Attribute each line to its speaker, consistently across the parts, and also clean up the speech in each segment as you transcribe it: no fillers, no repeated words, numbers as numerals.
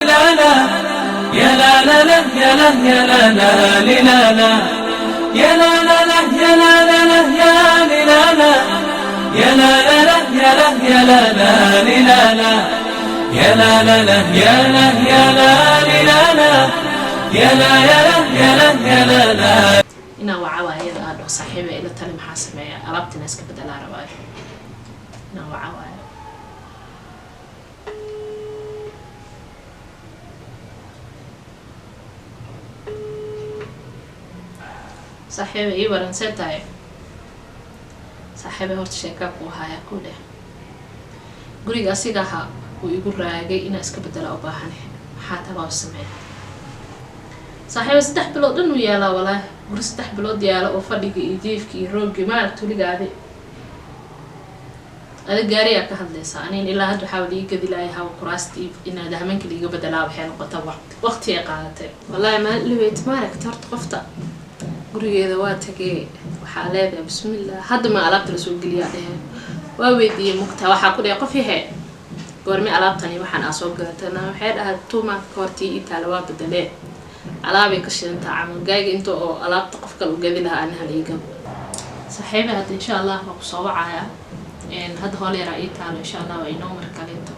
Speaker 1: لا لا يا لا لا لا يا لا يا لا لا لا لا يا لا لا لا يا لا لا لا يا لا لا يا لا لا لا يا لا يا لا لا لا لا يا لا لا لا يا لا يا لا لا لا يا لا يا لا يا لا يا لا لا
Speaker 2: إنا وعوايا هذا صاحبي إلى تاني محاسمة قربت ناس كبد على رواية إنا وعوايا صاحبي إيه ورنسيتها صاحبي هرت شيكاك وهايا كله قولي قاسيقها ويقول راجي إنا إسكبد على أباهني حتى لو سمعت صاحبي سدح بلود إنه يلا ولا قولي سدح بلود يلا وفرق يجيفكي روجي ما تقولي قاعدة هذا جاري أكهد لسه أنا إلا هاد وحاول يجد لها وكراستي إن ده منك اللي يجبد لها وحين قطع وقت قاعدته والله ما لبيت مالك ترت قفطة قولي إذا واتكي وحالات بسم الله هذا ما قلبت رسول قليا ده وودي مقطع وحاكل يقفيها قرمي قلبتني وحن أسوق أنا وحيد هاد توما كورتي إيطاليا بدلة قلبي كشين تعامل جاي أنتوا قلبت قفك وجدي لها أنها ليجا صحيح هاد إن شاء الله مقصوع عيا إن هاد هولي رأيت على إن شاء الله وينوم ركالينتو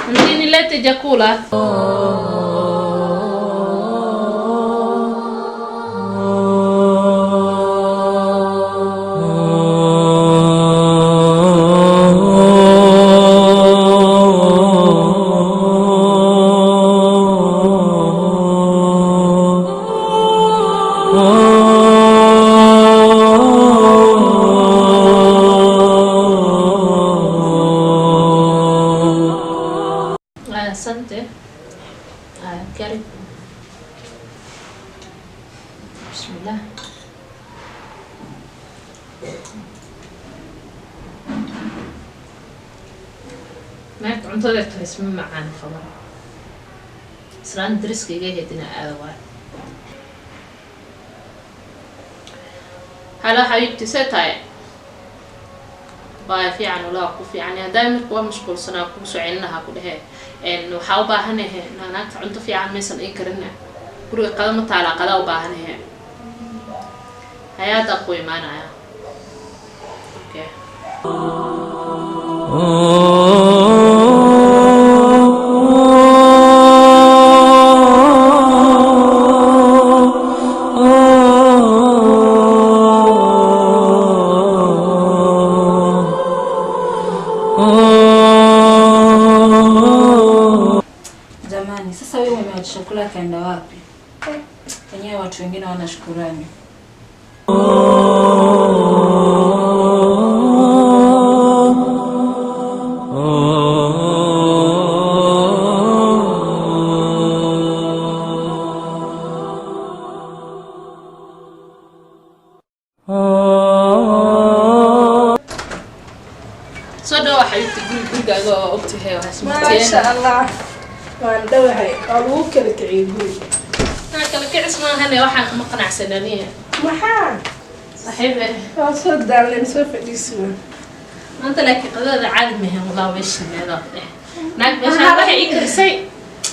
Speaker 2: مديني لا تجاكولا Asante. Karibu. Bismillah. ما cuntada isma macaan fadlan islaan dariskayga heedina aad waa hala xabiibti seetay baa fiican wala ku fiican daaimir kuwa mashquulsanaa ku soo celinaha ku dhahe waxaa u baahanahay naagta cunto fiican maysan ay karina guriga qadama taala qada u baahanahay hay'adda ku imaanaya okay
Speaker 3: Jamani, sasa wewe umeacha chakula kaenda wapi? Wenyewe watu wengine wana shukrani.
Speaker 2: صدق وحياتي قول قاعدة أبتهي
Speaker 4: ما شاء الله waan dhawahay oo lagu kala kiciyo guri
Speaker 2: kala kicis maahan waxaan ma qanacsananiya
Speaker 4: maxaa
Speaker 2: صاحبي
Speaker 4: oo soo daalan soo fadhiisana
Speaker 2: maanta laakiin qadada caadi maahan walaa weeshineeda naag meesha waxa ii karisay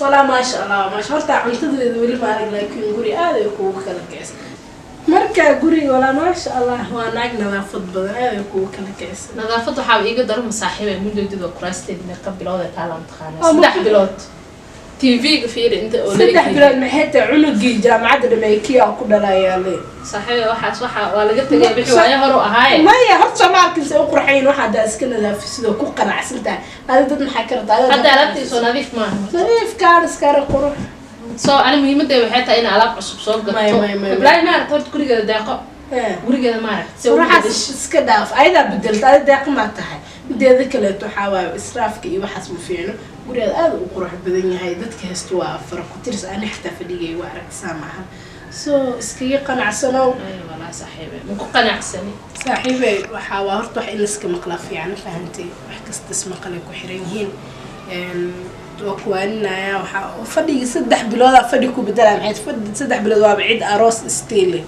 Speaker 4: walaa ma sha Allah ma horta cuntadeedu wali ma arag laakiin guri aad ay kugu kala kicis marka guri walaa ma sha Allah waa naag nadaafad badan aad ay kugu kala kicis
Speaker 2: nadaafad waxa iiga daran saaxiibay muddo qabraasteedna qabilooda taalan taqaana 3 bilood TV فيري أنت أولي.
Speaker 4: فتح بلاد محيط عنقي جامعة دميكية كلها يالي.
Speaker 2: صحيح واحد صح ولا قلت لي بحوايا هرو هاي.
Speaker 4: ما هي حط شمال كل شيء أقرحين واحد أسكنه ذا في سيدو كوكا عسلته هذا ضد محكرت هذا.
Speaker 2: حتى عرفتي صو نظيف معه.
Speaker 4: نظيف كان سكر قروح.
Speaker 2: صو أنا مهم ده بحيث أنا على عصب صوب.
Speaker 4: ما.
Speaker 2: بلاي ما رتبت كل جذا دقة. كل جذا ما رت.
Speaker 4: صراحة سكداف أيضا بدلت هذا دقة ما تحي. بدي ذيك اللي تحاول إسراف كي وحسب فينه. guriga aad u qurux badan yahay dadka heesto waa afar ku tirs aan xita fadhigay waa arag saamaha soo iskaga qanacsano
Speaker 2: ay wala saaxiibay ma ku qanacsani
Speaker 4: saaxiibay waxa waa horta wax in iska maqla fiican fahantay wax kasta isma qale ku xiran yihiin وكواننا وفدي 3 بلود فدي كو بدل عيد فدي 3 بلود waa cid aroos isteele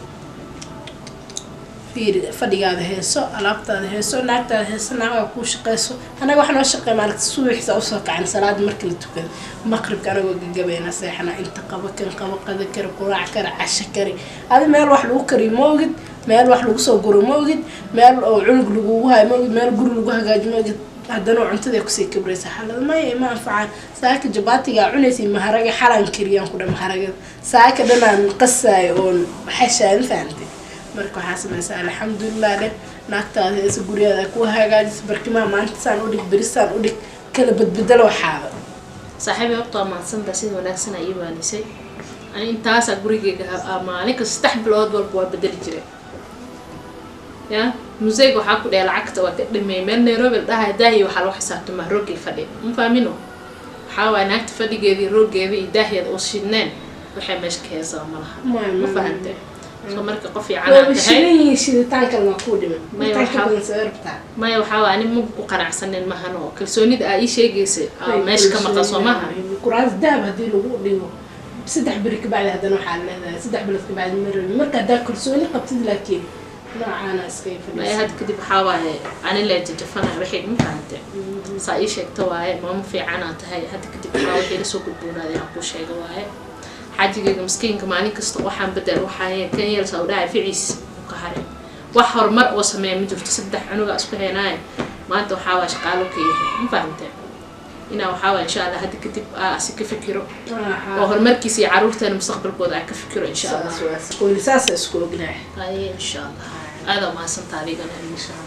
Speaker 4: fiiri fadhigaada heeso alaabtaada heeso naagtaada heeso naagaa kuu shaqeyso anaga wax noo shaqey maalinta subaxisa usoo kacan salaada marka la tukado maqribka anagoo gagabeena seexana inta qaba kan qaba qada kari quraac kari casho kari adi meel wax lagu kariyo ma ogid meel wax lagu soo guro ma ogid meel oo cunug lagugu hayo ma ogid meel guri lagu hagaajo ma ogid haddana cuntada kusii kibraysa xalada maya ma anfacaan saaka jabaatigaa cunaysay maharaga xalaan kariyaan ku dha maharagada saaka dhanaan qasaayo oon xashaan fahamtay marka waxaa samaysa alxamdulilah dheh naagtaada heesa guryaada ku hagaajisa barkimaha maanta saan udhig berisaan udhig kala badbedelo waxaada
Speaker 2: saaxiibay horta maadsanta sida wanaagsan ay waanisay ani intaasaa gurigeyga maalin kasta 3 bilood walba waa bedeli jiray ya museyga waxaa ku dheh lacagta waa ka dhimay meel Nairobi dhahay daahiy waxaa loo xisaabtama roogay fadhi ma faamino waxaa waa naagta fadhigeedii roogeedii iyo daahiyada oo shidneen waxay meesha ka heesaa malaha ma fahantay soo marka qof fiican aad tahay
Speaker 4: shiditaanka ma ku dhimay
Speaker 2: maya waxaa waa ani ma ku qanacsanin mahano kalsoonida ay ii sheegaysay meesha ka maqan soo maha
Speaker 4: kuraas dahab hadii lagu dhigo 3 biri ka bacdi haddana waxaa leedahay 3 bilood ka bacdi marka haddaa kalsooni qabtid laakiin noocaana iska
Speaker 2: maya had kadib waxaa waaye ani la jajafana wixii ma fahantay saa ii sheegto waaye maama fiican aad tahay had kadib waxaa wixii la soo gudboonaaday aan ku sheego waaye xajigayga miskiinka maalin kasta waxaan bedel waxaa kan yeel soo dhaay ficiis ka haray wax horumar oo sameeyo ma jirto 3 cunuga isku heenaay maanta waxaa waa shaqaalo ka yahay ma fahantay ina waxaa waa insha Allah hadda kadib si ka fikiro oo horumarkiisa iyo caruurteena mustaqbalkooda ay ka fikiro insha Allah
Speaker 4: isku lisaas isku ognahay
Speaker 2: ay insha Allah aad ma santaadigan insha Allah